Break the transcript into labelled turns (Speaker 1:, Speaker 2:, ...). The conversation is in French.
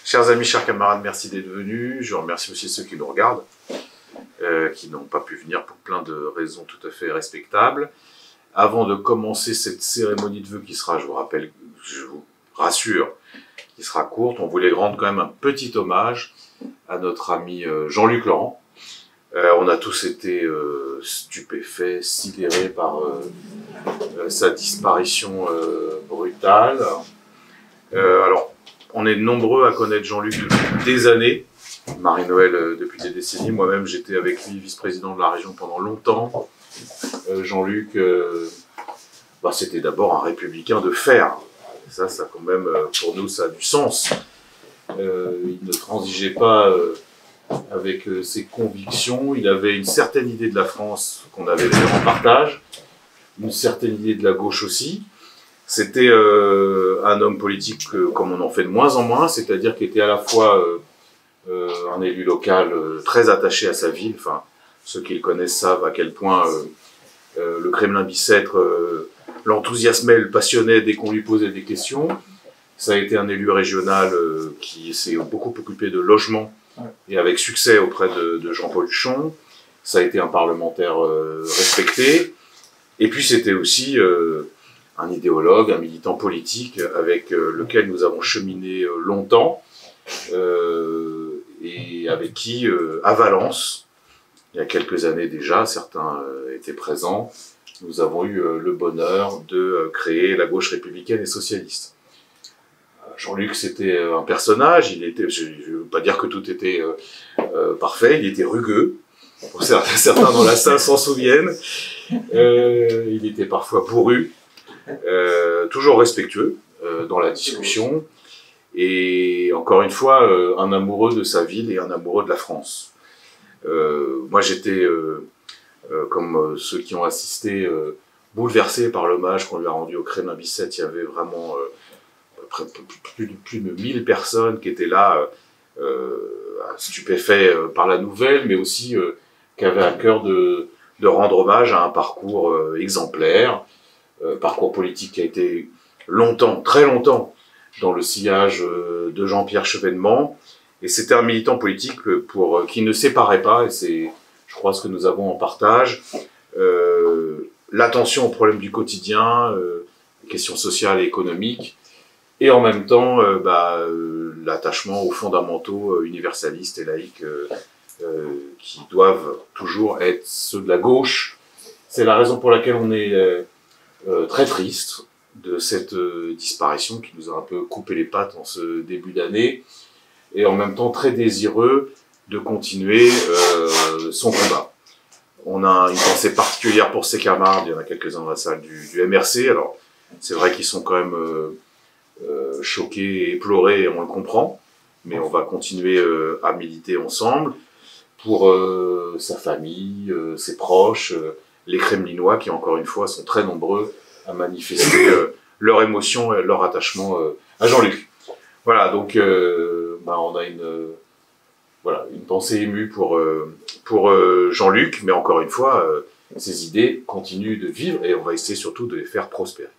Speaker 1: Chers amis, chers camarades, merci d'être venus. Je remercie aussi ceux qui nous regardent, qui n'ont pas pu venir pour plein de raisons tout à fait respectables. Avant de commencer cette cérémonie de vœux qui sera, je vous rassure, qui sera courte, on voulait rendre quand même un petit hommage à notre ami Jean-Luc Laurent. On a tous été stupéfaits, sidérés par sa disparition brutale. Alors, on est nombreux à connaître Jean-Luc depuis des années, Marie-Noël depuis des décennies. Moi-même, j'étais avec lui vice-président de la région pendant longtemps. Jean-Luc, c'était d'abord un républicain de fer. Ça quand même, pour nous, ça a du sens. Il ne transigeait pas avec ses convictions. Il avait une certaine idée de la France qu'on avait d'ailleurs en partage, une certaine idée de la gauche aussi. C'était un homme politique comme on en fait de moins en moins, c'est-à-dire qu'il était à la fois un élu local très attaché à sa ville. Enfin, ceux qui le connaissent savent à quel point le Kremlin-Bicêtre l'enthousiasmait, le passionnait dès qu'on lui posait des questions. Ça a été un élu régional qui s'est beaucoup occupé de logement et avec succès auprès de Jean-Paul Huchon. Ça a été un parlementaire respecté. Et puis c'était aussi un idéologue, un militant politique avec lequel nous avons cheminé longtemps et avec qui, à Valence, il y a quelques années déjà, certains étaient présents, nous avons eu le bonheur de créer la gauche républicaine et socialiste. Jean-Luc, c'était un personnage, je ne veux pas dire que tout était parfait, il était rugueux, pour certains dans la salle s'en souviennent, il était parfois bourru, toujours respectueux dans la discussion, et encore une fois, un amoureux de sa ville et un amoureux de la France. Moi j'étais, comme ceux qui ont assisté, bouleversé par l'hommage qu'on lui a rendu au Kremlin-Bicêtre. Il y avait vraiment plus de 1000 personnes qui étaient là, stupéfaits par la nouvelle, mais aussi qui avaient à cœur de rendre hommage à un parcours exemplaire, parcours politique qui a été longtemps, très longtemps, dans le sillage de Jean-Pierre Chevènement. Et c'était un militant politique qui ne séparait pas, et c'est, je crois, ce que nous avons en partage, l'attention aux problèmes du quotidien, les questions sociales et économiques, et en même temps l'attachement aux fondamentaux universalistes et laïques qui doivent toujours être ceux de la gauche. C'est la raison pour laquelle on est très triste de cette disparition qui nous a un peu coupé les pattes en ce début d'année, et en même temps très désireux de continuer son combat. On a une pensée particulière pour ses camarades, il y en a quelques-uns dans la salle du MRC, alors c'est vrai qu'ils sont quand même choqués et éplorés, et on le comprend, mais on va continuer à militer ensemble pour sa famille, ses proches, les Kremlinois qui, encore une fois, sont très nombreux à manifester leur émotion et leur attachement à Jean-Luc. Voilà, donc on a une pensée émue pour Jean-Luc, mais encore une fois, ses idées continuent de vivre et on va essayer surtout de les faire prospérer.